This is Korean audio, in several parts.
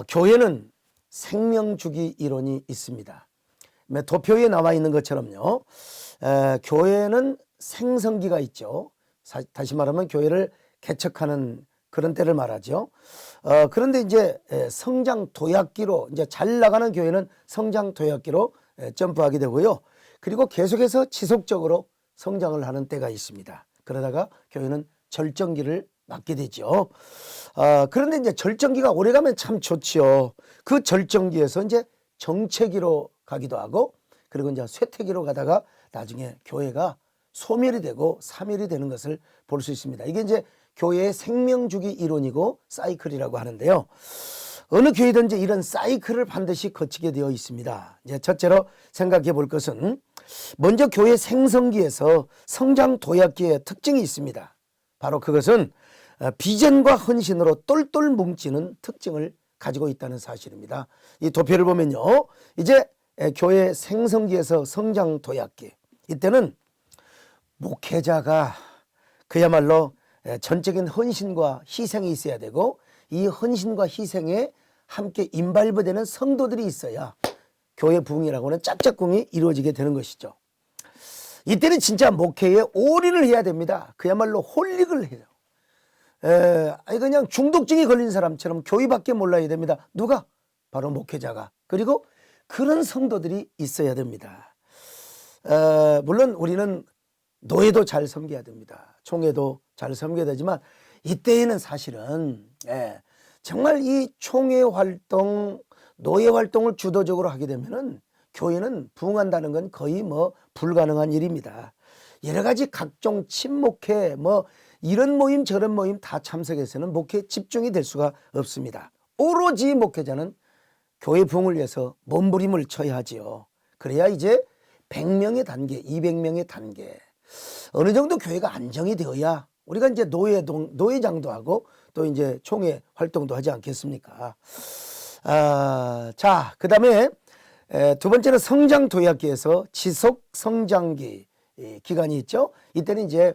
교회는 생명주기 이론이 있습니다. 도표에 나와 있는 것처럼요. 교회는 생성기가 있죠. 다시 말하면 교회를 개척하는 그런 때를 말하죠. 그런데 이제 성장 도약기로 이제 잘 나가는 교회는 성장 도약기로 점프하게 되고요. 그리고 계속해서 지속적으로 성장을 하는 때가 있습니다. 그러다가 교회는 절정기를 맞게 되죠. 그런데 이제 절정기가 오래가면 참 좋지요. 그 절정기에서 이제 정체기로 가기도 하고, 그리고 이제 쇠퇴기로 가다가 나중에 교회가 소멸이 되고 사멸이 되는 것을 볼 수 있습니다. 이게 이제 교회의 생명주기 이론이고 사이클이라고 하는데요. 어느 교회든지 이런 사이클을 반드시 거치게 되어 있습니다. 이제 첫째로 생각해 볼 것은 먼저 교회 생성기에서 성장 도약기의 특징이 있습니다. 바로 그것은 비전과 헌신으로 똘똘 뭉치는 특징을 가지고 있다는 사실입니다. 이 도표를 보면요. 이제 교회 생성기에서 성장 도약기. 이때는 목회자가 그야말로 전적인 헌신과 희생이 있어야 되고, 이 헌신과 희생에 함께 인발부되는 성도들이 있어야 교회 부흥이라고 하는 짝짝꿍이 이루어지게 되는 것이죠. 이때는 진짜 목회에 올인을 해야 됩니다. 그야말로 홀릭을 해요. 그냥 중독증이 걸린 사람처럼 교회밖에 몰라야 됩니다. 누가? 바로 목회자가. 그리고 그런 성도들이 있어야 됩니다. 물론 우리는 노예도 잘 섬겨야 됩니다. 총회도 잘 섬겨야 되지만 이때에는 사실은 정말 이 총회 활동, 노예 활동을 주도적으로 하게 되면은 교회는 부흥한다는 건 거의 불가능한 일입니다. 여러 가지 각종 친목회 이런 모임 저런 모임 다 참석해서는 목회에 집중이 될 수가 없습니다. 오로지 목회자는 교회 부흥을 위해서 몸부림을 쳐야 하지요. 그래야 이제 100명의 단계, 200명의 단계, 어느 정도 교회가 안정이 되어야 우리가 이제 노회장도 하고 또 이제 총회 활동도 하지 않겠습니까? 자, 그 다음에 두 번째는 성장 도약기에서 지속 성장기 기간이 있죠. 이때는 이제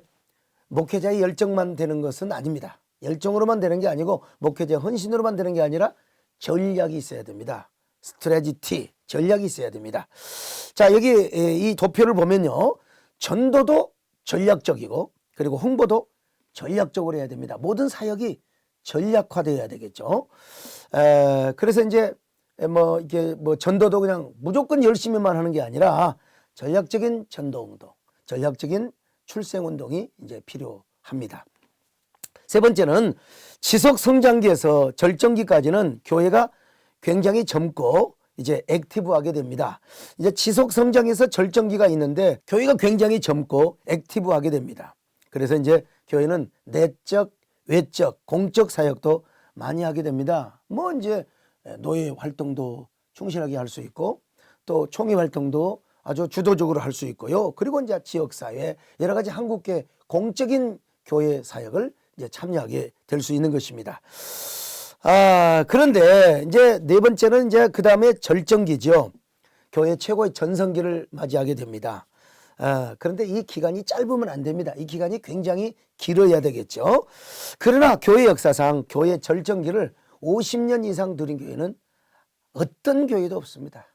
목회자의 열정만 되는 것은 아닙니다. 열정으로만 되는 게 아니고 목회자의 헌신으로만 되는 게 아니라 전략이 있어야 됩니다. 스트레지티, 전략이 있어야 됩니다. 자, 여기 이 도표를 보면요. 전도도 전략적이고 그리고 홍보도 전략적으로 해야 됩니다. 모든 사역이 전략화되어야 되겠죠. 그래서 이제 이게 전도도 그냥 무조건 열심히만 하는 게 아니라 전략적인 전도운동, 전략적인 출생운동이 이제 필요합니다. 세 번째는 지속 성장기에서 절정기까지는 교회가 굉장히 젊고 이제 액티브하게 됩니다. 이제 지속 성장에서 절정기가 있는데 교회가 굉장히 젊고 액티브하게 됩니다. 그래서 이제 교회는 내적, 외적, 공적 사역도 많이 하게 됩니다. 이제 노예 활동도 충실하게 할 수 있고 또 총회 활동도 아주 주도적으로 할 수 있고요. 그리고 이제 지역사회 여러 가지 한국계 공적인 교회 사역을 이제 참여하게 될 수 있는 것입니다. 그런데 이제 네 번째는 이제 그 다음에 절정기죠. 교회 최고의 전성기를 맞이하게 됩니다. 그런데 이 기간이 짧으면 안 됩니다. 이 기간이 굉장히 길어야 되겠죠. 그러나 교회 역사상 교회 절정기를 50년 이상 누린 교회는 어떤 교회도 없습니다.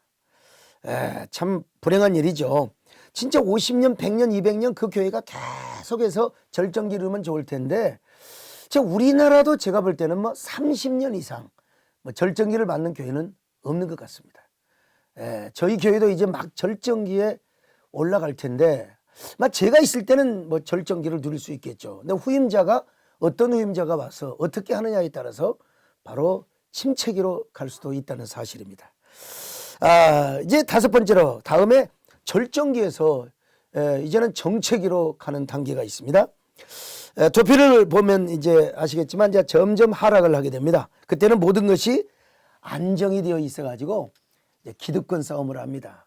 참 불행한 일이죠. 진짜 50년, 100년, 200년 그 교회가 계속해서 절정기를 이루면 좋을 텐데 우리나라도 제가 볼 때는 30년 이상 절정기를 맞는 교회는 없는 것 같습니다. 저희 교회도 이제 막 절정기에 올라갈 텐데 제가 있을 때는 절정기를 누릴 수 있겠죠. 근데 어떤 후임자가 와서 어떻게 하느냐에 따라서 바로 침체기로 갈 수도 있다는 사실입니다. 이제 다섯 번째로 다음에 절정기에서 이제는 정체기로 가는 단계가 있습니다. 도표를 보면 이제 아시겠지만 이제 점점 하락을 하게 됩니다. 그때는 모든 것이 안정이 되어 있어 가지고 기득권 싸움을 합니다.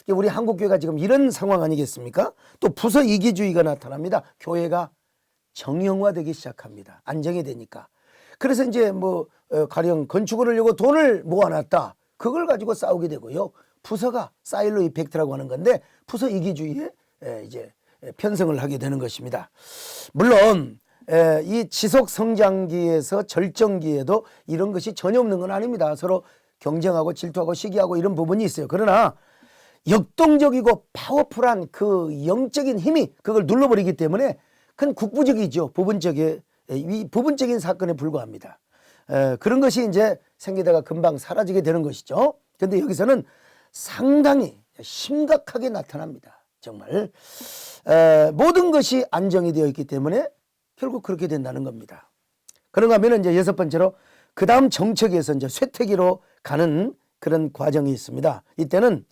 우리 한국교회가 지금 이런 상황 아니겠습니까? 또 부서 이기주의가 나타납니다. 교회가 정형화되기 시작합니다. 안정이 되니까. 그래서 이제 가령 건축을 하려고 돈을 모아놨다. 그걸 가지고 싸우게 되고요. 부서가 사일로 이펙트라고 하는 건데 부서 이기주의에 이제 편성을 하게 되는 것입니다. 물론 이 지속 성장기에서 절정기에도 이런 것이 전혀 없는 건 아닙니다. 서로 경쟁하고 질투하고 시기하고 이런 부분이 있어요. 그러나 역동적이고 파워풀한 그 영적인 힘이 그걸 눌러버리기 때문에 그건 국부적이죠. 부분적인 사건에 불과합니다. 그런 것이 이제 생기다가 금방 사라지게 되는 것이죠. 그런데 여기서는 상당히 심각하게 나타납니다. 정말 모든 것이 안정이 되어 있기 때문에 결국 그렇게 된다는 겁니다. 그런가 하면 이제 여섯 번째로 그 다음 정책에서 이제 쇠퇴기로 가는 그런 과정이 있습니다. 이때는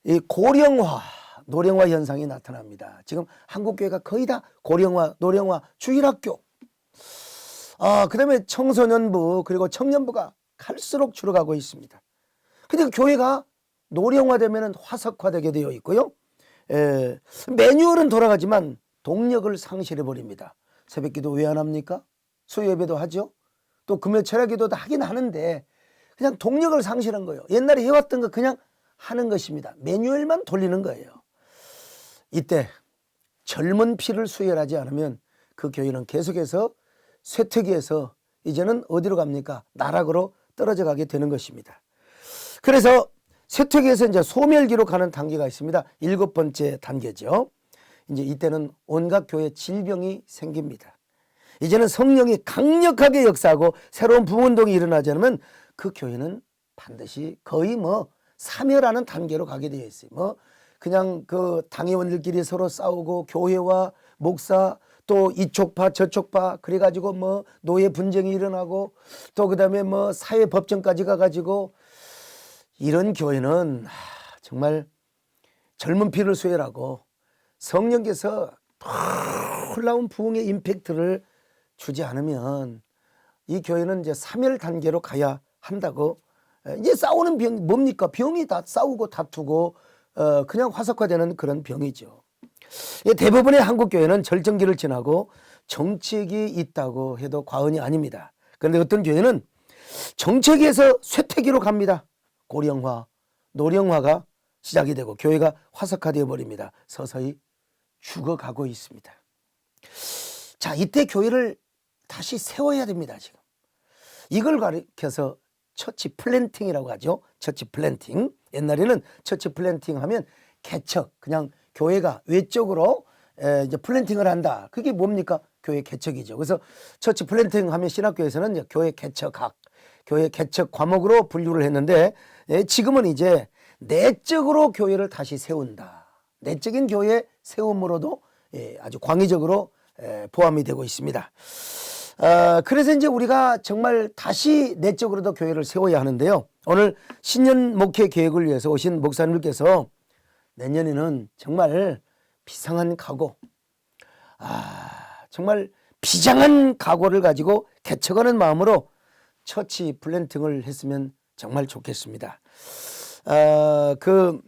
이 고령화, 노령화 현상이 나타납니다. 지금 한국교회가 거의 다 고령화, 노령화, 주일학교, 그다음에 청소년부 그리고 청년부가 갈수록 줄어가고 있습니다. 근데 교회가 노령화되면 화석화되게 되어 있고요. 매뉴얼은 돌아가지만 동력을 상실해 버립니다. 새벽기도 왜 안 합니까? 수요예배도 하죠. 또 금요 철야기도도 하긴 하는데 그냥 동력을 상실한 거예요. 옛날에 해왔던 거 그냥 하는 것입니다. 매뉴얼만 돌리는 거예요. 이때 젊은 피를 수혈하지 않으면 그 교회는 계속해서 쇠퇴기에서 이제는 어디로 갑니까? 나락으로 떨어져 가게 되는 것입니다. 그래서 쇠퇴기에서 이제 소멸기로 가는 단계가 있습니다. 일곱 번째 단계죠. 이제 이때는 온갖 교회 질병이 생깁니다. 이제는 성령이 강력하게 역사하고 새로운 부운동이 일어나지 않으면 그 교회는 반드시 거의 사멸하는 단계로 가게 되어 있어요. 그냥 그 당회원들끼리 서로 싸우고 교회와 목사 또 이쪽파 저쪽파 그래가지고 노예 분쟁이 일어나고 또 그다음에 사회 법정까지 가가지고 이런 교회는 정말 젊은 피를 수혈하고 성령께서 놀라운 부흥의 임팩트를 주지 않으면 이 교회는 이제 사멸 단계로 가야 한다고. 이제 싸우는 병 뭡니까? 병이 다 싸우고 다투고 그냥 화석화되는 그런 병이죠. 대부분의 한국 교회는 절정기를 지나고 정책이 있다고 해도 과언이 아닙니다. 그런데 어떤 교회는 정책에서 쇠퇴기로 갑니다. 고령화, 노령화가 시작이 되고 교회가 화석화되어 버립니다. 서서히 죽어가고 있습니다. 자, 이때 교회를 다시 세워야 됩니다. 지금 이걸 가리켜서 처치 플랜팅이라고 하죠. 처치 플랜팅. 옛날에는 처치 플랜팅 하면 개척, 그냥 교회가 외적으로 이제 플랜팅을 한다. 그게 뭡니까? 교회 개척이죠. 그래서 처치 플랜팅 하면 신학교에서는 이제 교회 개척학, 교회 개척 과목으로 분류를 했는데 지금은 이제 내적으로 교회를 다시 세운다. 내적인 교회 세움으로도 아주 광의적으로 포함이 되고 있습니다. 그래서 이제 우리가 정말 다시 내적으로도 교회를 세워야 하는데요. 오늘 신년 목회 계획을 위해서 오신 목사님께서 내년에는 정말 비상한 각오, 정말 비장한 각오를 가지고 개척하는 마음으로 처치 플랜팅을 했으면 정말 좋겠습니다. 그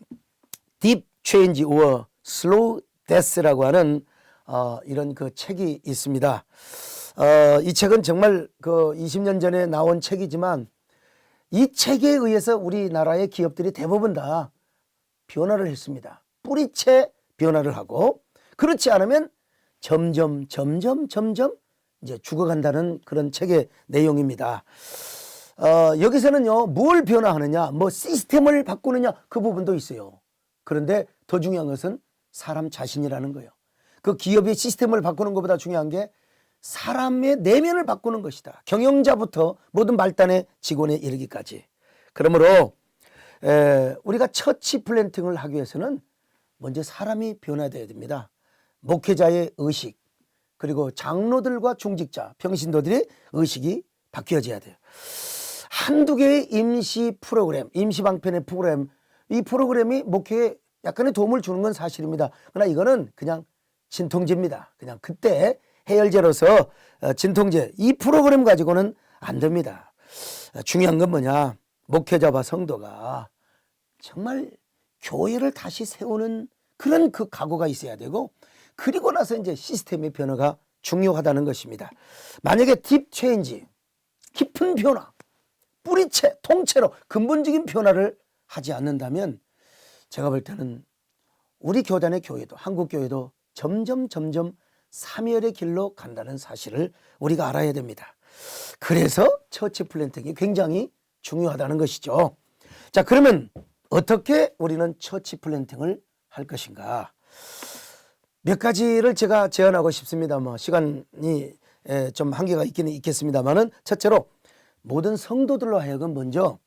딥 체인지 or 슬로우 데스라고 하는 이런 그 책이 있습니다. 이 책은 정말 그 20년 전에 나온 책이지만 이 책에 의해서 우리나라의 기업들이 대부분 다 변화를 했습니다. 뿌리채 변화를 하고 그렇지 않으면 점점 이제 죽어간다는 그런 책의 내용입니다. 여기서는요, 뭘 변화하느냐, 시스템을 바꾸느냐 그 부분도 있어요. 그런데 더 중요한 것은 사람 자신이라는 거예요. 그 기업의 시스템을 바꾸는 것보다 중요한 게 사람의 내면을 바꾸는 것이다. 경영자부터 모든 말단의 직원에 이르기까지. 그러므로 우리가 처치 플랜팅을 하기 위해서는 먼저 사람이 변화되어야 됩니다. 목회자의 의식, 그리고 장로들과 중직자, 평신도들의 의식이 바뀌어져야 돼요. 한두 개의 임시 프로그램, 임시 방편의 프로그램, 이 프로그램이 목회에 약간의 도움을 주는 건 사실입니다. 그러나 이거는 그냥 진통제입니다. 그냥 그때 해열제로서 진통제, 이 프로그램 가지고는 안 됩니다. 중요한 건 뭐냐, 목회자와 성도가 정말 교회를 다시 세우는 그런 그 각오가 있어야 되고, 그리고 나서 이제 시스템의 변화가 중요하다는 것입니다. 만약에 딥 체인지, 깊은 변화, 뿌리채, 통째로 근본적인 변화를 하지 않는다면 제가 볼 때는 우리 교단의 교회도, 한국 교회도 점점 사멸의 길로 간다는 사실을 우리가 알아야 됩니다. 그래서 처치 플랜팅이 굉장히 중요하다는 것이죠. 자, 그러면 어떻게 우리는 처치 플랜팅을 할 것인가? 몇 가지를 제가 제안하고 싶습니다. 시간이 좀 한계가 있기는 있겠습니다만은, 첫째로 모든 성도들로 하여금 먼저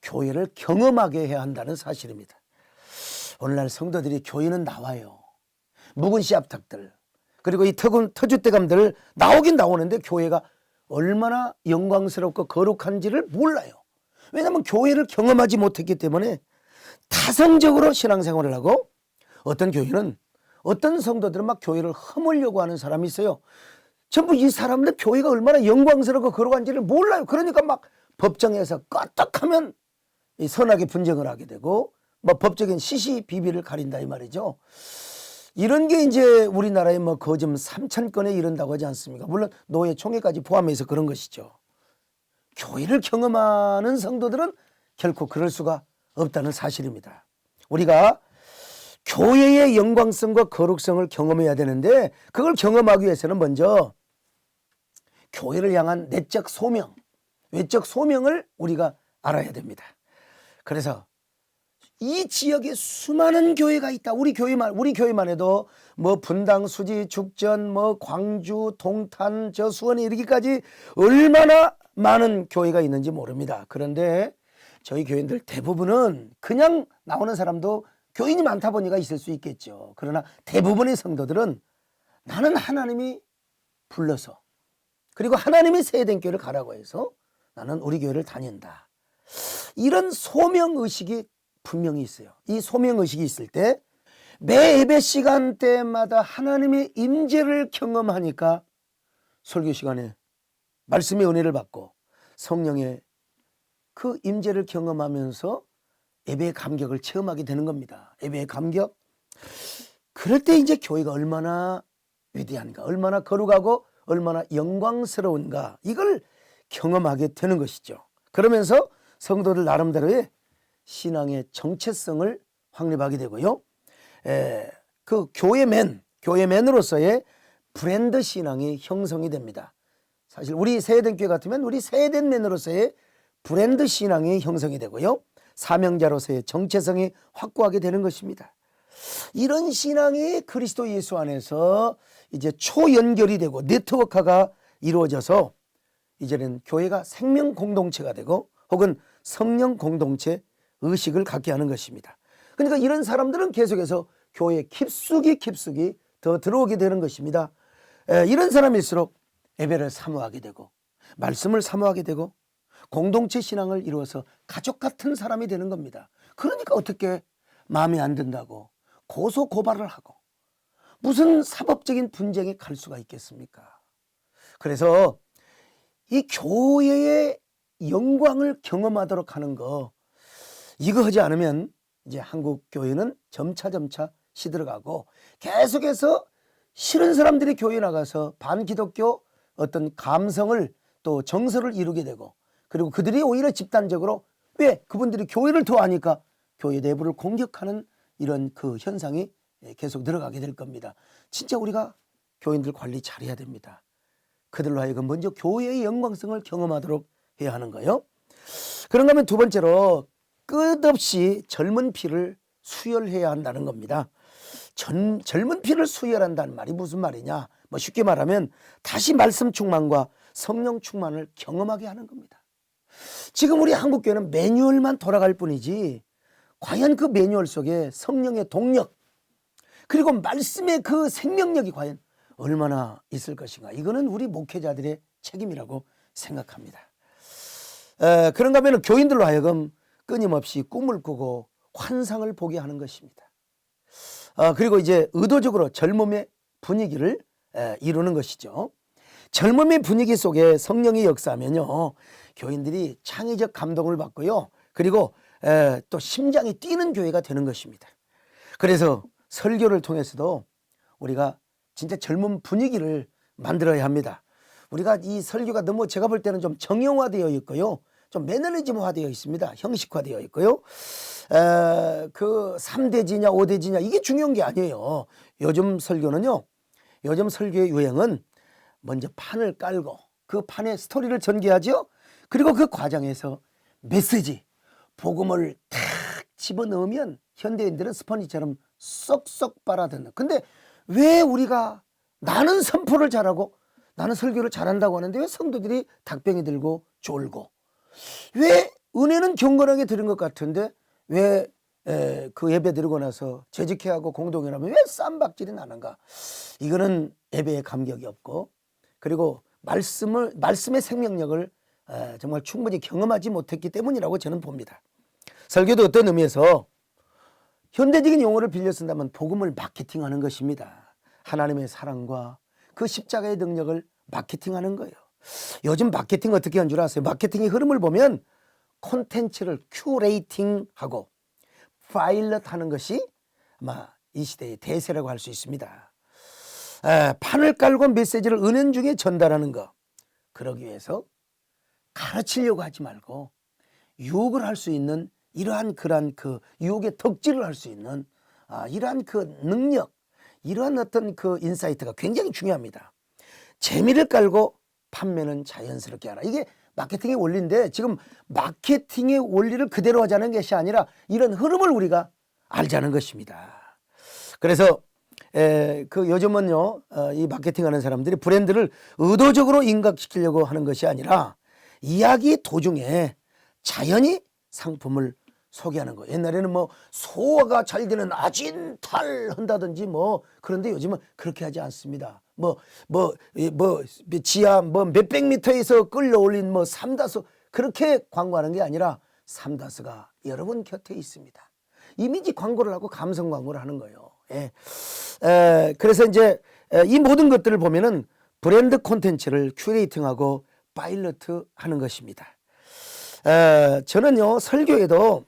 교회를 경험하게 해야 한다는 사실입니다. 오늘날 성도들이 교회는 나와요. 묵은 씨앗탁들, 그리고 이 터줏대감들 나오긴 나오는데 교회가 얼마나 영광스럽고 거룩한지를 몰라요. 왜냐하면 교회를 경험하지 못했기 때문에 타성적으로 신앙생활을 하고, 어떤 교회는, 어떤 성도들은 막 교회를 허물려고 하는 사람이 있어요. 전부 이 사람들 교회가 얼마나 영광스럽고 거룩한지를 몰라요. 그러니까 막 법정에서 껐떡하면 이 선악의 분쟁을 하게 되고, 법적인 시시비비를 가린다 이 말이죠. 이런 게 이제 우리나라에 거점 3,000건에 이른다고 하지 않습니까? 물론 노예 총회까지 포함해서 그런 것이죠. 교회를 경험하는 성도들은 결코 그럴 수가 없다는 사실입니다. 우리가 교회의 영광성과 거룩성을 경험해야 되는데, 그걸 경험하기 위해서는 먼저 교회를 향한 내적 소명, 외적 소명을 우리가 알아야 됩니다. 그래서 이 지역에 수많은 교회가 있다. 우리 교회만 해도 분당, 수지, 죽전, 광주, 동탄, 수원에 이르기까지 얼마나 많은 교회가 있는지 모릅니다. 그런데 저희 교인들 대부분은 그냥 나오는 사람도 교인이 많다 보니까 있을 수 있겠죠. 그러나 대부분의 성도들은 나는 하나님이 불러서, 그리고 하나님이 세대된 교회를 가라고 해서 나는 우리 교회를 다닌다. 이런 소명의식이 분명히 있어요. 이 소명의식이 있을 때 매 예배 시간대마다 하나님의 임재를 경험하니까 설교 시간에 말씀의 은혜를 받고 성령의 그 임재를 경험하면서 예배의 감격을 체험하게 되는 겁니다. 예배의 감격. 그럴 때 이제 교회가 얼마나 위대한가, 얼마나 거룩하고 얼마나 영광스러운가, 이걸 경험하게 되는 것이죠. 그러면서 성도들 나름대로의 신앙의 정체성을 확립하게 되고요. 그 교회맨으로서의 브랜드 신앙이 형성이 됩니다. 사실 우리 세대된 교회 같으면 우리 세대된 맨으로서의 브랜드 신앙이 형성이 되고요. 사명자로서의 정체성이 확고하게 되는 것입니다. 이런 신앙이 그리스도 예수 안에서 이제 초연결이 되고 네트워크가 이루어져서 이제는 교회가 생명 공동체가 되고, 혹은 성령 공동체 의식을 갖게 하는 것입니다. 그러니까 이런 사람들은 계속해서 교회에 깊숙이 더 들어오게 되는 것입니다. 이런 사람일수록 예배를 사모하게 되고, 말씀을 사모하게 되고, 공동체 신앙을 이루어서 가족 같은 사람이 되는 겁니다. 그러니까 어떻게 마음에 안 든다고 고소 고발을 하고 무슨 사법적인 분쟁에 갈 수가 있겠습니까? 그래서 이 교회의 영광을 경험하도록 하는 거, 이거 하지 않으면 이제 한국 교회는 점차 시들어가고, 계속해서 싫은 사람들이 교회에 나가서 반기독교 어떤 감성을 또 정서를 이루게 되고, 그리고 그들이 오히려 집단적으로, 왜 그분들이 교회를 더 아니까 교회 내부를 공격하는 이런 그 현상이 계속 늘어가게 될 겁니다. 진짜 우리가 교인들 관리 잘해야 됩니다. 그들로 하여금 먼저 교회의 영광성을 경험하도록 해야 하는 거예요. 그런가 하면 두 번째로 끝없이 젊은 피를 수혈해야 한다는 겁니다. 젊은 피를 수혈한다는 말이 무슨 말이냐? 쉽게 말하면 다시 말씀 충만과 성령 충만을 경험하게 하는 겁니다. 지금 우리 한국교회는 매뉴얼만 돌아갈 뿐이지, 과연 그 매뉴얼 속에 성령의 동력, 그리고 말씀의 그 생명력이 과연 얼마나 있을 것인가? 이거는 우리 목회자들의 책임이라고 생각합니다. 그런가 하면 교인들로 하여금 끊임없이 꿈을 꾸고 환상을 보게 하는 것입니다. 그리고 이제 의도적으로 젊음의 분위기를 이루는 것이죠. 젊음의 분위기 속에 성령이 역사하면요, 교인들이 창의적 감동을 받고요, 그리고 또 심장이 뛰는 교회가 되는 것입니다. 그래서 설교를 통해서도 우리가 진짜 젊은 분위기를 만들어야 합니다. 우리가 이 설교가 너무 제가 볼 때는 좀 정형화되어 있고요, 좀 매너리즘화되어 있습니다. 형식화되어 있고요. 그 3대지냐 5대지냐 이게 중요한 게 아니에요. 요즘 설교는요, 요즘 설교의 유행은 먼저 판을 깔고 그 판에 스토리를 전개하죠. 그리고 그 과정에서 메시지, 복음을 탁 집어넣으면 현대인들은 스펀지처럼 쏙쏙 빨아듣는. 근데 왜 우리가 나는 선포를 잘하고 나는 설교를 잘한다고 하는데 왜 성도들이 닭병이 들고 졸고, 왜 은혜는 경건하게 들은 것 같은데 왜 그 예배 드리고 나서 재직회하고 공동연합은 왜 쌈박질이 나는가? 이거는 예배에 감격이 없고, 그리고 말씀의 생명력을 정말 충분히 경험하지 못했기 때문이라고 저는 봅니다. 설교도 어떤 의미에서 현대적인 용어를 빌려 쓴다면 복음을 마케팅하는 것입니다. 하나님의 사랑과 그 십자가의 능력을 마케팅하는 거예요. 요즘 마케팅 어떻게 한 줄 아세요? 마케팅의 흐름을 보면 콘텐츠를 큐레이팅하고 파일럿하는 것이 아마 이 시대의 대세라고 할 수 있습니다. 판을 깔고 메시지를 은연중에 전달하는 것, 그러기 위해서 가르치려고 하지 말고 유혹을 할 수 있는 이러한 그러한 그 유혹의 덕질을 할 수 있는 이러한 그 능력, 이러한 어떤 그 인사이트가 굉장히 중요합니다. 재미를 깔고 판매는 자연스럽게 하라. 이게 마케팅의 원리인데, 지금 마케팅의 원리를 그대로 하자는 것이 아니라 이런 흐름을 우리가 알자는 것입니다. 그래서 그 요즘은요, 이 마케팅하는 사람들이 브랜드를 의도적으로 인각시키려고 하는 것이 아니라 이야기 도중에 자연히 상품을 소개하는 거. 옛날에는 뭐 소화가 잘 되는 아진탈 한다든지 뭐, 그런데 요즘은 그렇게 하지 않습니다. 지하 몇백 미터에서 끌려올린 삼다수, 그렇게 광고하는 게 아니라 삼다수가 여러분 곁에 있습니다. 이미지 광고를 하고 감성 광고를 하는 거예요. 예. 그래서 이제 이 모든 것들을 보면은 브랜드 콘텐츠를 큐레이팅하고 파일럿 하는 것입니다. 저는요, 설교에도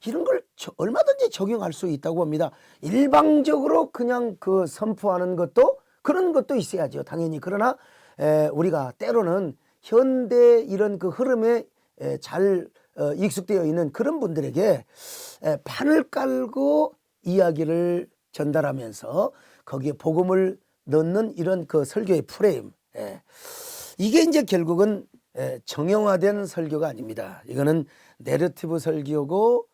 이런 걸 얼마든지 적용할 수 있다고 봅니다. 일방적으로 그냥 그 선포하는 것도, 그런 것도 있어야죠, 당연히. 그러나 우리가 때로는 현대 이런 그 흐름에 잘 익숙되어 있는 그런 분들에게 판을 깔고 이야기를 전달하면서 거기에 복음을 넣는 이런 그 설교의 프레임, 이게 이제 결국은 정형화된 설교가 아닙니다. 이거는 내러티브 설교고,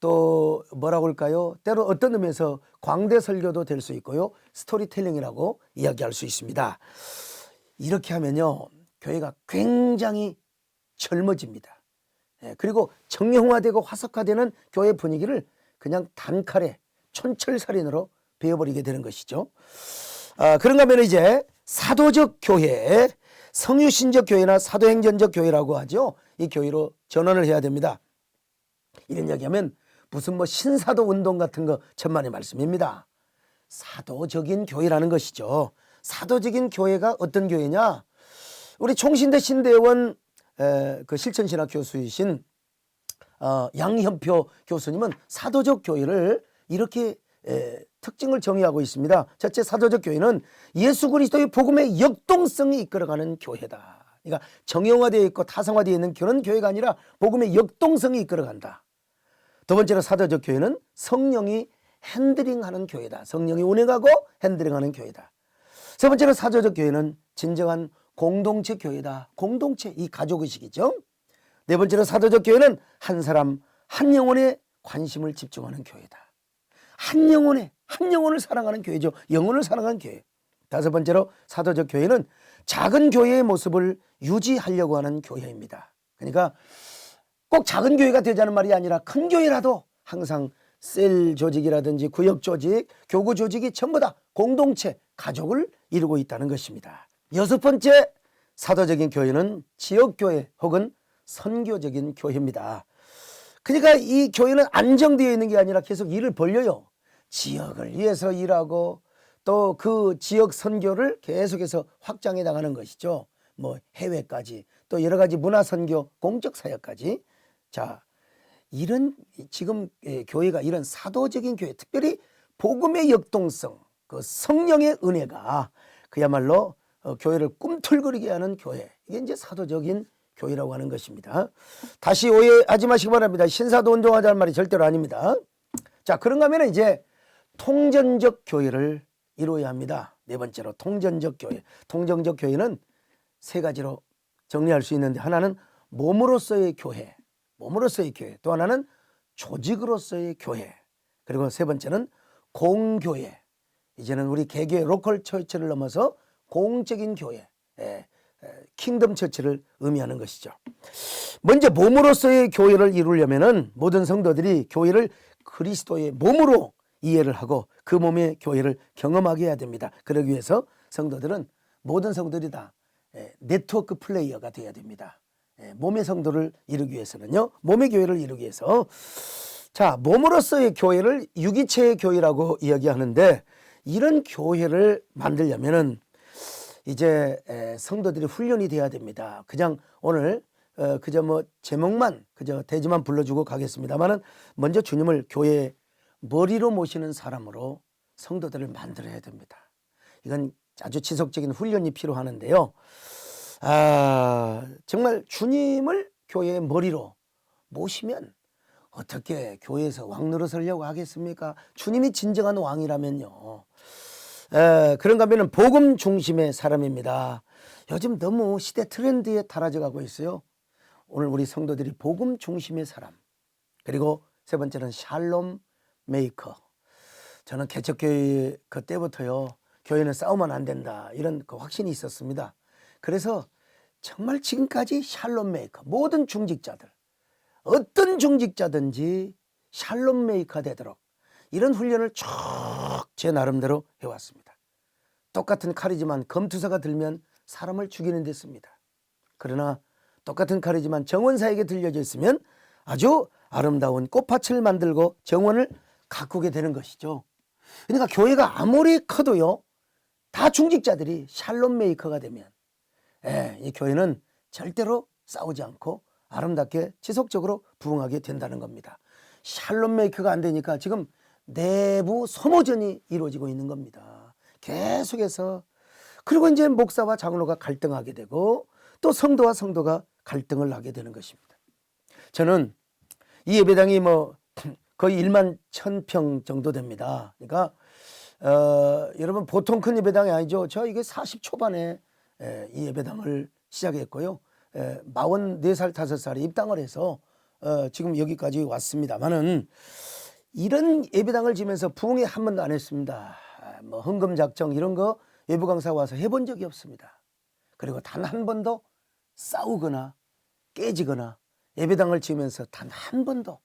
또 뭐라고 할까요? 때로 어떤 의미에서 광대 설교도 될 수 있고요, 스토리텔링이라고 이야기할 수 있습니다. 이렇게 하면요, 교회가 굉장히 젊어집니다. 그리고 정형화되고 화석화되는 교회 분위기를 그냥 단칼에 촌철살인으로 베어버리게 되는 것이죠. 그런가 하면 이제 사도적 교회, 성유신적 교회나 사도행전적 교회라고 하죠. 이 교회로 전환을 해야 됩니다. 이런 이야기하면 무슨 신사도 운동 같은 거 천만의 말씀입니다. 사도적인 교회라는 것이죠. 사도적인 교회가 어떤 교회냐? 우리 총신대 신대원 그 실천신학 교수이신 양현표 교수님은 사도적 교회를 이렇게 특징을 정의하고 있습니다. 첫째, 사도적 교회는 예수 그리스도의 복음의 역동성이 이끌어가는 교회다. 그러니까 정형화되어 있고 타성화되어 있는 그런 교회가 아니라 복음의 역동성이 이끌어간다. 두 번째로, 사도적 교회는 성령이 핸들링하는 교회다. 성령이 운행하고 핸들링하는 교회다. 세 번째로, 사도적 교회는 진정한 공동체 교회다. 공동체, 이 가족의식이죠. 네 번째로, 사도적 교회는 한 사람 한 영혼에 관심을 집중하는 교회다. 한 영혼을 사랑하는 교회죠. 영혼을 사랑하는 교회. 다섯 번째로, 사도적 교회는 작은 교회의 모습을 유지하려고 하는 교회입니다. 그러니까 꼭 작은 교회가 되자는 말이 아니라 큰 교회라도 항상 셀 조직이라든지 구역 조직, 교구 조직이 전부 다 공동체, 가족을 이루고 있다는 것입니다. 여섯 번째, 사도적인 교회는 지역교회 혹은 선교적인 교회입니다. 그러니까 이 교회는 안정되어 있는 게 아니라 계속 일을 벌려요. 지역을 위해서 일하고 또 그 지역 선교를 계속해서 확장해 나가는 것이죠. 해외까지, 또 여러 가지 문화 선교, 공적 사역까지. 자, 이런 지금 교회가 이런 사도적인 교회, 특별히 복음의 역동성, 그 성령의 은혜가 그야말로 교회를 꿈틀거리게 하는 교회, 이게 이제 사도적인 교회라고 하는 것입니다. 다시 오해하지 마시기 바랍니다. 신사도 운동하자는 말이 절대로 아닙니다. 자, 그런가 하면 이제 통전적 교회를 이루어야 합니다. 네 번째로 통전적 교회. 통전적 교회는 세 가지로 정리할 수 있는데, 하나는 몸으로서의 교회, 몸으로서의 교회. 또 하나는 조직으로서의 교회. 그리고 세 번째는 공교회. 이제는 우리 개교회 로컬 처치를 넘어서 공적인 교회, 킹덤 처치를 의미하는 것이죠. 먼저 몸으로서의 교회를 이루려면은 모든 성도들이 교회를 그리스도의 몸으로 이해를 하고 그 몸의 교회를 경험하게 해야 됩니다. 그러기 위해서 성도들은, 모든 성도들이 다 네트워크 플레이어가 되어야 됩니다. 몸의 성도를 이루기 위해서는요, 몸의 교회를 이루기 위해서, 자, 몸으로서의 교회를 유기체의 교회라고 이야기하는데, 이런 교회를 만들려면은 이제 성도들이 훈련이 돼야 됩니다. 그냥 오늘 그저 뭐 제목만, 그저 대지만 불러주고 가겠습니다만은, 먼저 주님을 교회의 머리로 모시는 사람으로 성도들을 만들어야 됩니다. 이건 아주 지속적인 훈련이 필요하는데요. 정말 주님을 교회의 머리로 모시면 어떻게 교회에서 왕 노릇하려고 하겠습니까? 주님이 진정한 왕이라면요. 그런가 하면 복음 중심의 사람입니다. 요즘 너무 시대 트렌드에 달아져 가고 있어요. 오늘 우리 성도들이 복음 중심의 사람, 그리고 세 번째는 샬롬 메이커. 저는 개척교회 그때부터요, 교회는 싸우면 안 된다, 이런 그 확신이 있었습니다. 그래서 정말 지금까지 샬롬 메이커, 모든 중직자들, 어떤 중직자든지 샬롬 메이커 되도록 이런 훈련을 쭉 제 나름대로 해왔습니다. 똑같은 칼이지만 검투사가 들면 사람을 죽이는 데 씁니다. 그러나 똑같은 칼이지만 정원사에게 들려져 있으면 아주 아름다운 꽃밭을 만들고 정원을 가꾸게 되는 것이죠. 그러니까 교회가 아무리 커도요, 다 중직자들이 샬롬 메이커가 되면 이 교회는 절대로 싸우지 않고 아름답게 지속적으로 부흥하게 된다는 겁니다. 샬롬 메이커가 안 되니까 지금 내부 소모전이 이루어지고 있는 겁니다. 계속해서. 그리고 이제 목사와 장로가 갈등하게 되고 또 성도와 성도가 갈등을 하게 되는 것입니다. 저는 이 예배당이 뭐 거의 1만 1,000평 정도 됩니다. 그러니까 여러분 보통 큰 예배당이 아니죠. 저 이게 40 초반에 이 예배당을 시작했고요. 44살 5살에 입당을 해서 지금 여기까지 왔습니다만은, 이런 예배당을 지면서 부흥회 한 번도 안 했습니다. 뭐 헌금 작정 이런 거 외부 강사 와서 해본 적이 없습니다. 그리고 단 한 번도 싸우거나 깨지거나 예배당을 지으면서 단 한 번도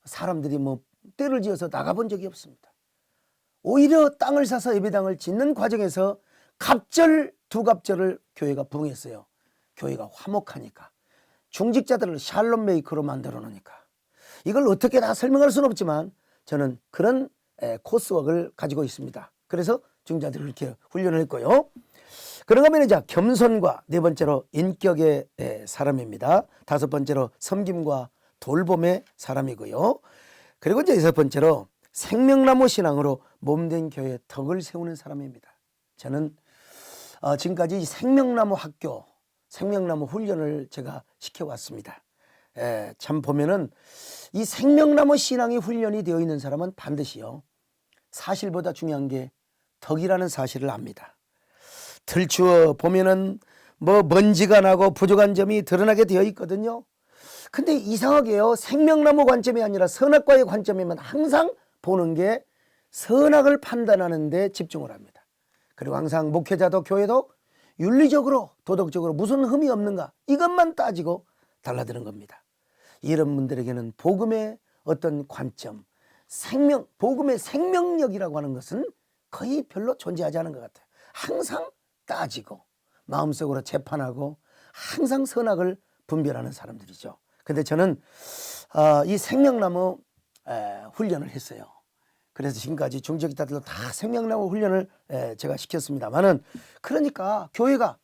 사람들이 뭐 때를 지어서 나가본 적이 없습니다. 오히려 땅을 사서 예배당을 짓는 과정에서 갑절 두 갑절을 교회가 부흥했어요. 교회가 화목하니까, 중직자들을 샬롬 메이커로 만들어 놓으니까. 이걸 어떻게 다 설명할 수는 없지만 저는 그런 코스웍을 가지고 있습니다. 그래서 중직자들을 이렇게 훈련을 했고요. 그런가 하면 이제 겸손과, 네 번째로 인격의 사람입니다. 다섯 번째로 섬김과 돌봄의 사람이고요. 그리고 이제 여섯 번째로 생명나무 신앙으로 몸된 교회의 덕을 세우는 사람입니다. 저는 지금까지 생명나무 학교, 생명나무 훈련을 제가 시켜왔습니다. 참 보면은 이 생명나무 신앙이 훈련이 되어 있는 사람은 반드시요, 사실보다 중요한 게 덕이라는 사실을 압니다. 들추어 보면은 뭐 먼지가 나고 부족한 점이 드러나게 되어 있거든요. 근데 이상하게요, 생명나무 관점이 아니라 선악과의 관점이면 항상 보는 게 선악을 판단하는 데 집중을 합니다. 그리고 항상 목회자도 교회도 윤리적으로 도덕적으로 무슨 흠이 없는가, 이것만 따지고 달라드는 겁니다. 이런 분들에게는 복음의 어떤 관점, 복음의 생명력이라고 하는 것은 거의 별로 존재하지 않은 것 같아요. 항상 따지고 마음속으로 재판하고 항상 선악을 분별하는 사람들이죠. 근데 저는 이 생명나무 훈련을 했어요. 그래서 지금까지 중직자들도 다 생명나무 훈련을 제가 시켰습니다만은, 그러니까 교회가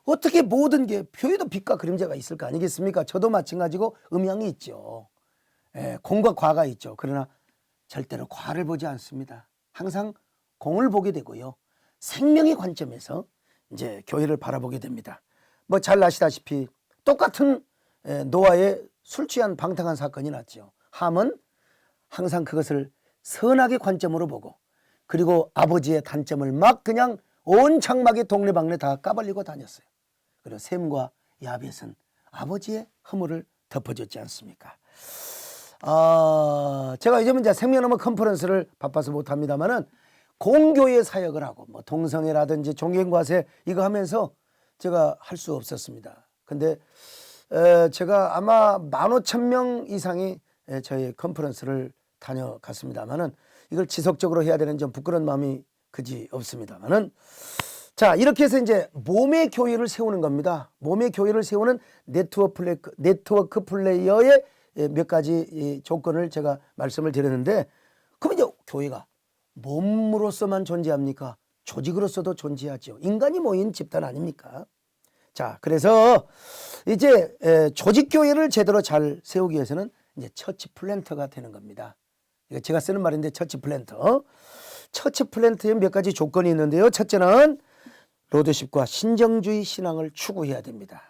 어떻게 모든 게, 교회도 빛과 그림자가 있을 거 아니겠습니까? 저도 마찬가지고 음양이 있죠. 공과 과가 있죠. 그러나 절대로 과를 보지 않습니다. 항상 공을 보게 되고요, 생명의 관점에서 이제 교회를 바라보게 됩니다. 뭐 잘 아시다시피 똑같은 노아의 술 취한 방탕한 사건이 났죠. 함은 항상 그것을 선악의 관점으로 보고, 그리고 아버지의 단점을 막 그냥 온 장막이 동네방네 다 까발리고 다녔어요. 그리고 셈과 야벳은 아버지의 허물을 덮어줬지 않습니까? 제가 요즘은 이제 생명나무 컨퍼런스를 바빠서 못합니다만은 공교회 사역을 하고 뭐 동성애라든지 종교과세 이거 하면서 제가 할 수 없었습니다. 근데 제가 아마 15,000명 이상이 저희 컨퍼런스를 다녀갔습니다만은 이걸 지속적으로 해야 되는 좀 부끄러운 마음이 그지 없습니다만은 자, 이렇게 해서 이제 몸의 교회를 세우는 겁니다. 몸의 교회를 세우는 네트워크 플레이어의 몇 가지 조건을 제가 말씀을 드렸는데, 그럼 이제 교회가 몸으로서만 존재합니까? 조직으로서도 존재하죠. 인간이 모인 집단 아닙니까? 자, 그래서 이제 조직교회를 제대로 잘 세우기 위해서는 이제 처치 플랜터가 되는 겁니다. 이거 제가 쓰는 말인데 처치 플랜터. 처치 플랜터에 몇 가지 조건이 있는데요. 첫째는 로드십과 신정주의 신앙을 추구해야 됩니다.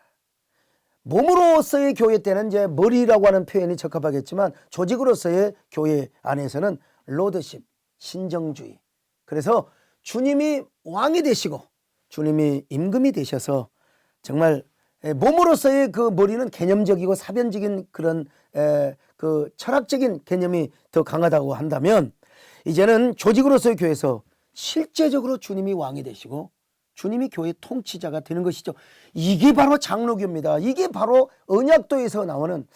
몸으로서의 교회 때는 이제 머리라고 하는 표현이 적합하겠지만 조직으로서의 교회 안에서는 로드십, 신정주의. 그래서 주님이 왕이 되시고 주님이 임금이 되셔서 정말 몸으로서의 그 머리는 개념적이고 사변적인 그런 그 철학적인 개념이 더 강하다고 한다면 이제는 조직으로서의 교회에서 실제적으로 주님이 왕이 되시고 주님이 교회 통치자가 되는 것이죠. 이게 바로 장로교입니다. 이게 바로 언약도에서 나오는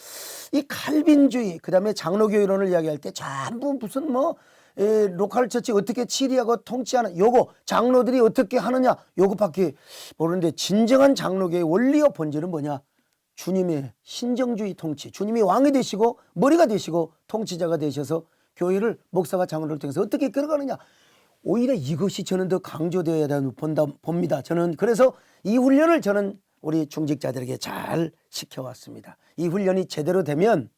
이 칼빈주의, 그 다음에 장로교 이론을 이야기할 때 전부 무슨 뭐 로컬 처치 어떻게 치리하고 통치하는 요거 장로들이 어떻게 하느냐 요것밖에 모르는데, 진정한 장로교의 원리와 본질은 뭐냐? 주님의 신정주의 통치, 주님이 왕이 되시고 머리가 되시고 통치자가 되셔서 교회를 목사가 장로를 통해서 어떻게 끌어가느냐. 오히려 이것이 저는 더 강조되어야 봅니다. 저는 그래서 이 훈련을 저는 우리 중직자들에게 잘 시켜왔습니다. 이 훈련이 제대로 되면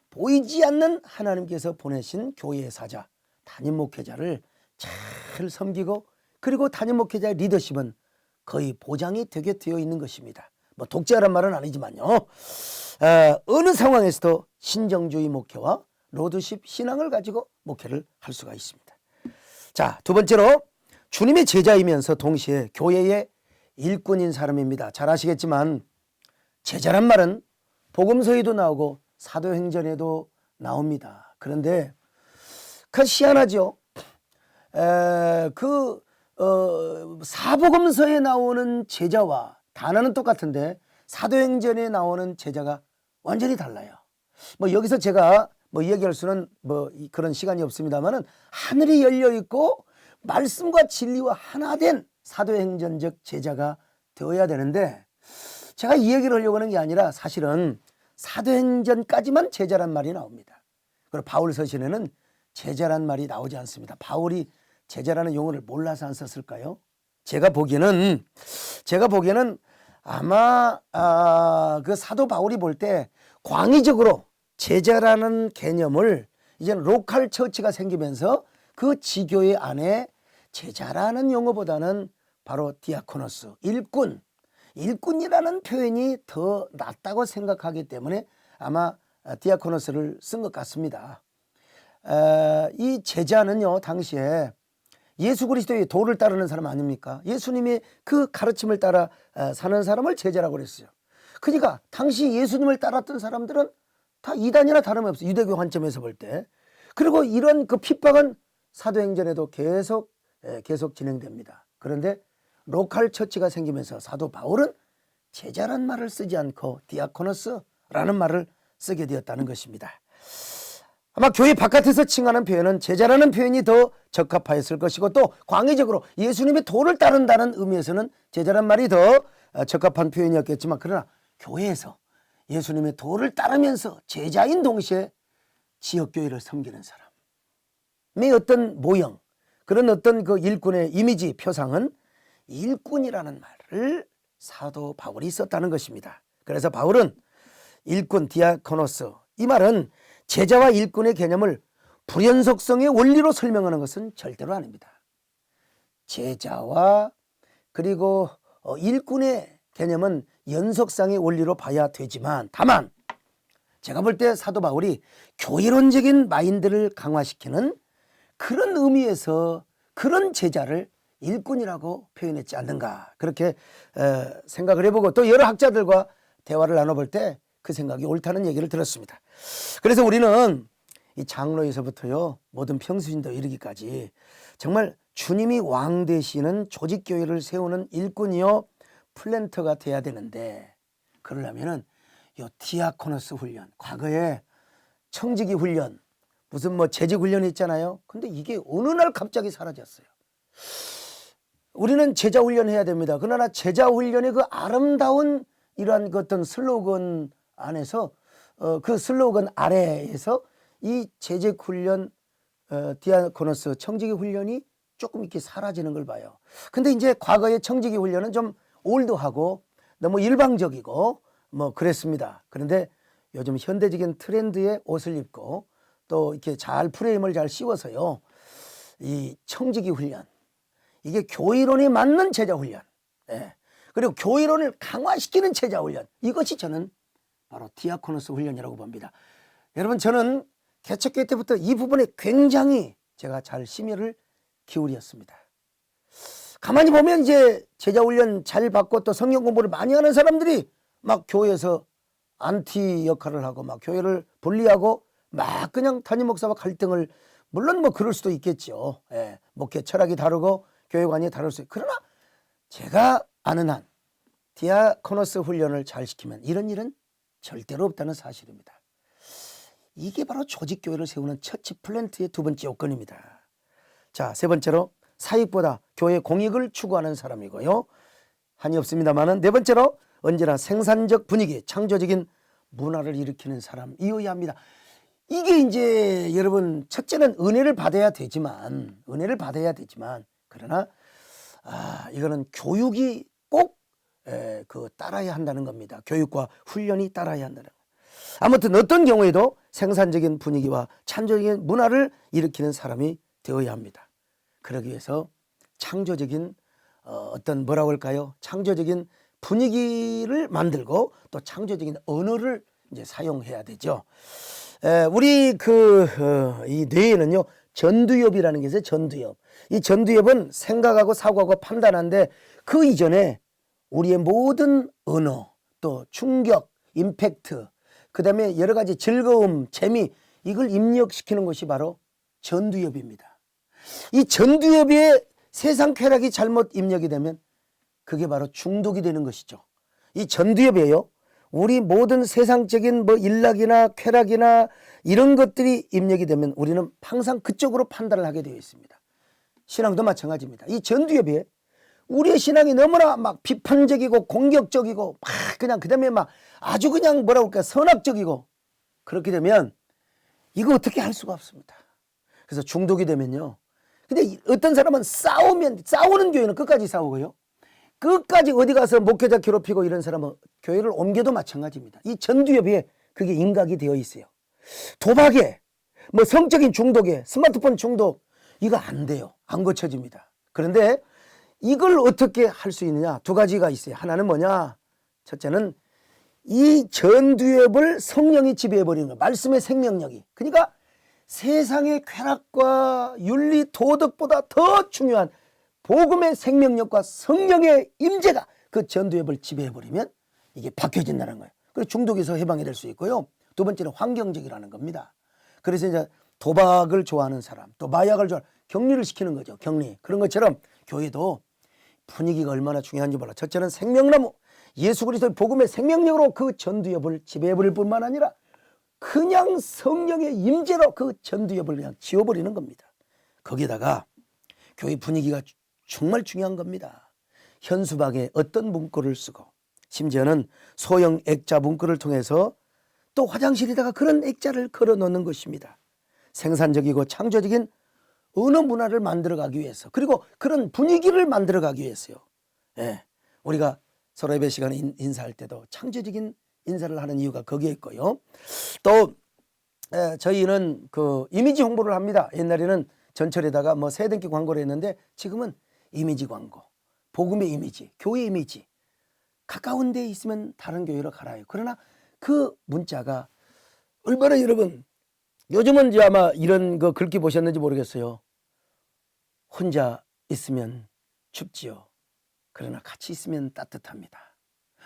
보이지 않는 하나님께서 보내신 교회의 사자, 담임 목회자를 잘 섬기고, 그리고 담임 목회자의 리더십은 거의 보장이 되게 되어 있는 것입니다. 뭐 독재하란 말은 아니지만요. 어느 상황에서도 신정주의 목회와 로드십 신앙을 가지고 목회를 할 수가 있습니다. 자, 두 번째로 주님의 제자이면서 동시에 교회의 일꾼인 사람입니다. 잘 아시겠지만 제자란 말은 복음서에도 나오고 사도행전에도 나옵니다. 그런데 그 희한하죠. 사복음서에 나오는 제자와 단어는 똑같은데 사도행전에 나오는 제자가 완전히 달라요. 뭐 여기서 제가 뭐 얘기할 수는 뭐 그런 시간이 없습니다만은 하늘이 열려 있고 말씀과 진리와 하나 된 사도행전적 제자가 되어야 되는데, 제가 이 얘기를 하려고 하는 게 아니라 사실은 사도행전까지만 제자란 말이 나옵니다. 그리고 바울 서신에는 제자란 말이 나오지 않습니다. 바울이 제자라는 용어를 몰라서 안 썼을까요? 제가 보기에는 아마 그 사도 바울이 볼 때 광의적으로 제자라는 개념을 이제는 로컬 처치가 생기면서 그 지교회 안에 제자라는 용어보다는 바로 디아코노스, 일꾼이라는 표현이 더 낫다고 생각하기 때문에 아마 디아코노스를 쓴 것 같습니다. 이 제자는요, 당시에 예수 그리스도의 도를 따르는 사람 아닙니까? 예수님의 그 가르침을 따라 사는 사람을 제자라고 그랬어요. 그러니까 당시 예수님을 따랐던 사람들은 다 이단이나 다름없어요. 유대교 관점에서 볼 때. 그리고 이런 그 핍박은 사도행전에도 계속 진행됩니다. 그런데 로컬 처치가 생기면서 사도 바울은 제자란 말을 쓰지 않고 디아코노스라는 말을 쓰게 되었다는 것입니다. 아마 교회 바깥에서 칭하는 표현은 제자라는 표현이 더 적합하였을 것이고, 또 광의적으로 예수님의 도를 따른다는 의미에서는 제자란 말이 더 적합한 표현이었겠지만, 그러나 교회에서 예수님의 도를 따르면서 제자인 동시에 지역교회를 섬기는 사람의 어떤 모형, 그런 어떤 그 일꾼의 이미지 표상은 일꾼이라는 말을 사도 바울이 썼다는 것입니다. 그래서 바울은 일꾼, 디아코노스, 이 말은 제자와 일꾼의 개념을 불연속성의 원리로 설명하는 것은 절대로 아닙니다. 제자와 그리고 일꾼의 개념은 연속상의 원리로 봐야 되지만, 다만 제가 볼 때 사도 바울이 교회론적인 마인드를 강화시키는 그런 의미에서 그런 제자를 일꾼이라고 표현했지 않는가 그렇게 생각을 해보고 또 여러 학자들과 대화를 나눠볼 때 그 생각이 옳다는 얘기를 들었습니다. 그래서 우리는 이 장로에서부터요 모든 평수신도 이르기까지 정말 주님이 왕 되시는 조직교회를 세우는 일꾼이요 플랜터가 돼야 되는데, 그러려면은 요 디아코노스 훈련, 과거에 청지기 훈련, 무슨 뭐 재직 훈련이 있잖아요. 근데 이게 어느 날 갑자기 사라졌어요. 우리는 제자 훈련해야 됩니다. 그러나 제자 훈련의 그 아름다운 이러한 그 어떤 슬로건 안에서 그 슬로건 아래에서 이 재직 훈련, 디아코노스 청지기 훈련이 조금 이렇게 사라지는 걸 봐요. 근데 이제 과거의 청지기 훈련은 좀 올드하고 너무 일방적이고 뭐 그랬습니다. 그런데 요즘 현대적인 트렌드의 옷을 입고 또 이렇게 잘 프레임을 잘 씌워서요, 이 청지기 훈련, 이게 교회론에 맞는 제자 훈련, 그리고 교회론을 강화시키는 제자 훈련, 이것이 저는 바로 디아코노스 훈련이라고 봅니다. 여러분, 저는 개척교회 때부터 이 부분에 굉장히 제가 잘 심혈을 기울였습니다. 가만히 보면 이제 제자 훈련 잘 받고 또 성경 공부를 많이 하는 사람들이 막 교회에서 안티 역할을 하고 막 교회를 분리하고 막 그냥 담임 목사와 갈등을, 물론 뭐 그럴 수도 있겠죠. 목회 철학이 다르고 교회관이 다를 수 있고, 그러나 제가 아는 한 디아코노스 훈련을 잘 시키면 이런 일은 절대로 없다는 사실입니다. 이게 바로 조직교회를 세우는 처치 플랜트의 두 번째 요건입니다. 자, 세 번째로 사익보다 교회 공익을 추구하는 사람이고요. 한이 없습니다만은 네 번째로 언제나 생산적 분위기, 창조적인 문화를 일으키는 사람이어야 합니다. 이게 이제 여러분, 첫째는 은혜를 받아야 되지만 그러나 이거는 교육이 꼭 따라야 한다는 겁니다. 교육과 훈련이 따라야 한다는 겁니다. 아무튼 어떤 경우에도 생산적인 분위기와 창조적인 문화를 일으키는 사람이 되어야 합니다. 그러기 위해서 창조적인 어떤 뭐라고 할까요? 창조적인 분위기를 만들고 또 창조적인 언어를 이제 사용해야 되죠. 우리 이 뇌에는요 전두엽이라는 게 있어요. 전두엽. 이 전두엽은 생각하고 사고하고 판단하는데, 그 이전에 우리의 모든 언어, 또 충격, 임팩트, 그 다음에 여러 가지 즐거움, 재미, 이걸 입력시키는 것이 바로 전두엽입니다. 이 전두엽에 세상 쾌락이 잘못 입력이 되면 그게 바로 중독이 되는 것이죠. 이 전두엽이에요. 우리 모든 세상적인 뭐 일락이나 쾌락이나 이런 것들이 입력이 되면 우리는 항상 그쪽으로 판단을 하게 되어 있습니다. 신앙도 마찬가지입니다. 이 전두엽에 우리의 신앙이 너무나 막 비판적이고 공격적이고 막 그냥 그다음에 막 아주 그냥 뭐라고 할까 선악적이고, 그렇게 되면 이거 어떻게 할 수가 없습니다. 그래서 중독이 되면요. 근데 어떤 사람은 싸우는 교회는 끝까지 싸우고요. 끝까지 어디 가서 목회자 괴롭히고 이런 사람은 교회를 옮겨도 마찬가지입니다. 이 전두엽에 그게 인각이 되어 있어요. 도박에, 뭐 성적인 중독에, 스마트폰 중독, 이거 안 돼요. 안 고쳐집니다. 그런데 이걸 어떻게 할 수 있느냐? 두 가지가 있어요. 하나는 뭐냐? 첫째는 이 전두엽을 성령이 지배해버리는 거예요. 말씀의 생명력이. 그러니까 세상의 쾌락과 윤리, 도덕보다 더 중요한 복음의 생명력과 성령의 임재가 그 전두엽을 지배해버리면 이게 바뀌어진다는 거예요. 그래서 중독에서 해방이 될 수 있고요. 두 번째는 환경적이라는 겁니다. 그래서 이제 도박을 좋아하는 사람, 또 마약을 좋아하는, 격리를 시키는 거죠. 격리. 그런 것처럼 교회도 분위기가 얼마나 중요한지 몰라. 첫째는 생명나무, 예수 그리스도의 복음의 생명력으로 그 전두엽을 지배해버릴 뿐만 아니라 그냥 성령의 임재로 그 전두엽을 그냥 지워버리는 겁니다. 거기다가 교회 분위기가 정말 중요한 겁니다. 현수막에 어떤 문구를 쓰고, 심지어는 소형 액자 문구를 통해서 또 화장실에다가 그런 액자를 걸어 놓는 것입니다. 생산적이고 창조적인 언어 문화를 만들어가기 위해서, 그리고 그런 분위기를 만들어가기 위해서요. 우리가 서로 예배 시간에 인사할 때도 창조적인 인사를 하는 이유가 거기에 있고요. 또 저희는 그 이미지 홍보를 합니다. 옛날에는 전철에다가 뭐 세등기 광고를 했는데 지금은 이미지 광고, 복음의 이미지, 교회 이미지. 가까운 데에 있으면 다른 교회로 가라요. 그러나 그 문자가 얼마나, 여러분 요즘은 이제 아마 이런 거 글귀 보셨는지 모르겠어요. 혼자 있으면 춥지요. 그러나 같이 있으면 따뜻합니다.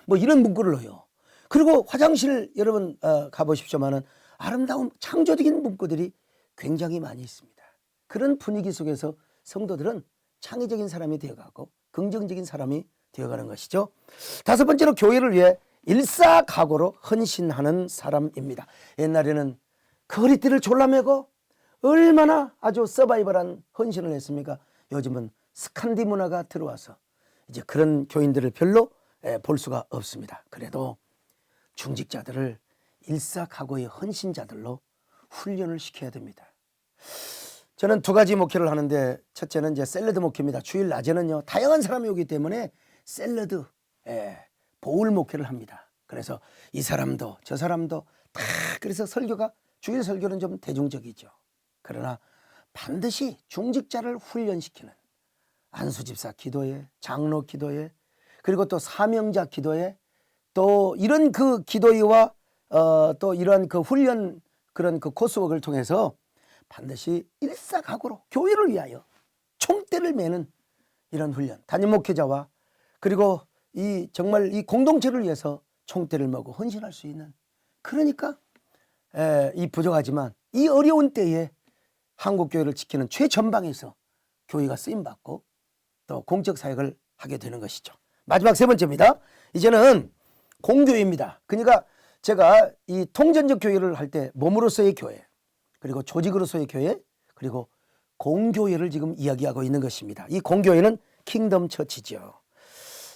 뭐 이런 문구를 넣어요. 그리고 화장실 여러분 가보십시오만은 아름다운 창조적인 문구들이 굉장히 많이 있습니다. 그런 분위기 속에서 성도들은 창의적인 사람이 되어가고 긍정적인 사람이 되어가는 것이죠. 다섯 번째로 교회를 위해 일사각오로 헌신하는 사람입니다. 옛날에는 그 허리띠를 졸라매고 얼마나 아주 서바이벌한 헌신을 했습니까? 요즘은 스칸디 문화가 들어와서 이제 그런 교인들을 별로 볼 수가 없습니다. 그래도 중직자들을 일사각오의 헌신자들로 훈련을 시켜야 됩니다. 저는 두 가지 목회를 하는데 첫째는 이제 샐러드 목회입니다. 주일 낮에는요 다양한 사람이 오기 때문에 샐러드 보울 목회를 합니다. 그래서 이 사람도 저 사람도 다 그래서 설교가 주일 설교는 좀 대중적이죠. 그러나 반드시 중직자를 훈련시키는 안수집사 기도회, 장로 기도회, 그리고 또 사명자 기도회, 또 이런 그 기도회와 또 이런 그 훈련 그런 그 코스웍을 통해서 반드시 일사각오로 교회를 위하여 총대를 매는 이런 훈련, 담임 목회자와 그리고 이 정말 이 공동체를 위해서 총대를 메고 헌신할 수 있는, 그러니까 이 부족하지만 이 어려운 때에 한국교회를 지키는 최전방에서 교회가 쓰임받고 또 공적 사역을 하게 되는 것이죠. 마지막 세 번째입니다. 이제는 공교회입니다. 그러니까 제가 이 통전적 교회를 할 때 몸으로서의 교회, 그리고 조직으로서의 교회, 그리고 공교회를 지금 이야기하고 있는 것입니다. 이 공교회는 킹덤 처치죠.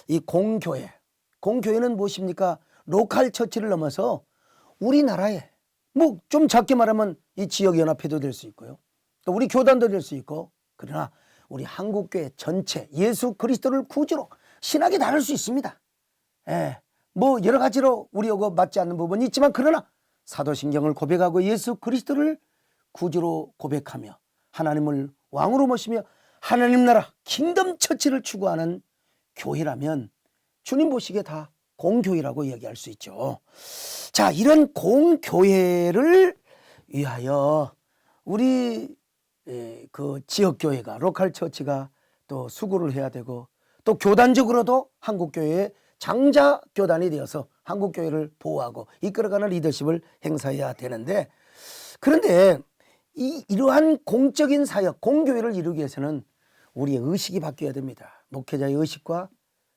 이 공교회는 무엇입니까? 로컬 처치를 넘어서 우리나라에 뭐 좀 작게 말하면 이 지역연합회도 될 수 있고요. 또 우리 교단도 될 수 있고, 그러나 우리 한국교회 전체 예수 그리스도를 구주로 신학이 다를 수 있습니다. 뭐 여러 가지로 우리하고 맞지 않는 부분이 있지만, 그러나 사도신경을 고백하고 예수 그리스도를 구주로 고백하며 하나님을 왕으로 모시며 하나님 나라 킹덤 처치를 추구하는 교회라면 주님 보시기에 다 공교회라고 이야기할 수 있죠. 자, 이런 공교회를 위하여 우리 그 지역교회가, 로컬 처치가 또 수고를 해야 되고, 또 교단적으로도 한국교회의 장자 교단이 되어서 한국교회를 보호하고 이끌어가는 리더십을 행사해야 되는데, 그런데 이러한 공적인 사역, 공교회를 이루기 위해서는 우리의 의식이 바뀌어야 됩니다. 목회자의 의식과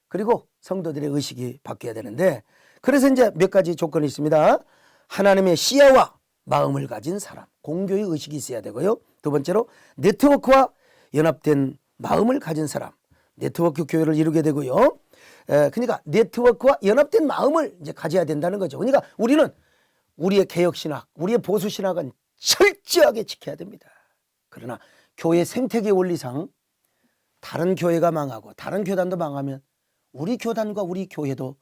그리고 성도들의 의식이 바뀌어야 되는데, 그래서 이제 몇 가지 조건이 있습니다. 하나님의 시야와 마음을 가진 사람, 공교의 의식이 있어야 되고요. 두 번째로 네트워크와 연합된 마음을 가진 사람, 네트워크 교회를 이루게 되고요. 그러니까 네트워크와 연합된 마음을 이제 가져야 된다는 거죠. 그러니까 우리는 우리의 개혁신학, 우리의 보수신학은 철저하게 지켜야 됩니다. 그러나 교회 생태계 원리상 다른 교회가 망하고 다른 교단도 망하면 우리 교단과 우리 교회도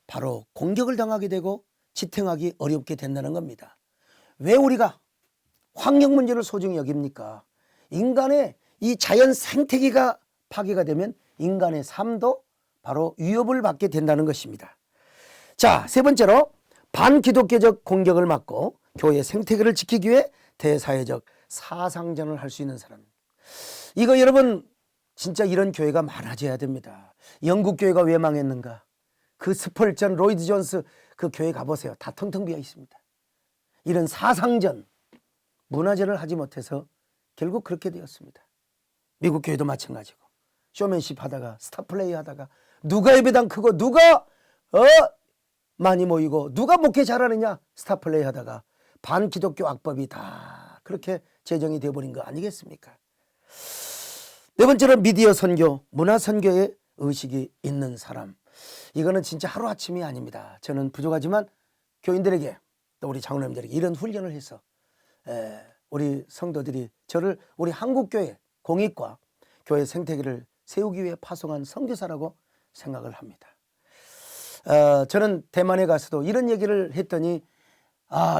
바로 공격을 당하게 되고 지탱하기 어렵게 된다는 겁니다. 왜 우리가 환경 문제를 소중히 여깁니까? 인간의 이 자연 생태계가 파괴가 되면 인간의 삶도 바로 위협을 받게 된다는 것입니다. 자, 세 번째로 반기독교적 공격을 막고 교회 생태계를 지키기 위해 대사회적 사상전을 할 수 있는 사람. 이거 여러분 진짜 이런 교회가 많아져야 됩니다. 영국 교회가 왜 망했는가? 그 스펄전, 로이드 존스 그 교회 가보세요. 다 텅텅 비어 있습니다. 이런 사상전, 문화전을 하지 못해서 결국 그렇게 되었습니다. 미국 교회도 마찬가지고 쇼맨십 하다가 스타플레이 하다가 누가 예배당 크고 누가 많이 모이고 누가 목회 잘하느냐 스타플레이 하다가 반기독교 악법이 다 그렇게 제정이 되어버린 거 아니겠습니까? 네 번째로 미디어 선교, 문화 선교의 의식이 있는 사람. 이거는 진짜 하루아침이 아닙니다. 저는 부족하지만 교인들에게 또 우리 장로님들에게 이런 훈련을 해서 우리 성도들이 저를 우리 한국교회 공익과 교회 생태계를 세우기 위해 파송한 선교사라고 생각을 합니다. 저는 대만에 가서도 이런 얘기를 했더니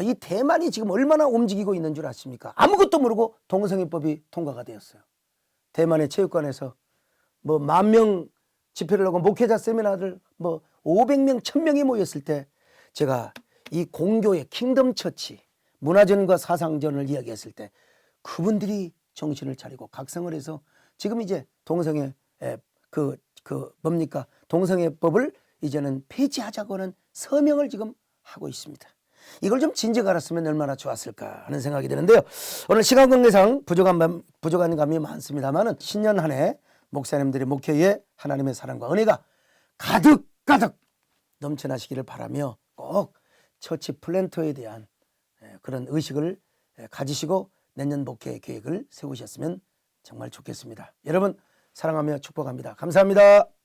이 대만이 지금 얼마나 움직이고 있는 줄 아십니까? 아무것도 모르고 동성애법이 통과가 되었어요. 대만의 체육관에서 뭐 10,000명 집회를 하고 목회자 세미나를 뭐 500명, 1,000명이 모였을 때 제가 이 공교의 킹덤 처치, 문화전과 사상전을 이야기했을 때 그분들이 정신을 차리고 각성을 해서 지금 이제 동성애 뭡니까? 동성애법을 이제는 폐지하자고는 서명을 지금 하고 있습니다. 이걸 좀 진즉 알았으면 얼마나 좋았을까 하는 생각이 드는데요. 오늘 시간 관계상 부족한 감이 많습니다만은 신년 한 해 목사님들의 목회에 하나님의 사랑과 은혜가 가득 넘쳐나시기를 바라며 꼭 처치 플랜터에 대한 그런 의식을 가지시고 내년 목회 계획을 세우셨으면 정말 좋겠습니다. 여러분 사랑하며 축복합니다. 감사합니다.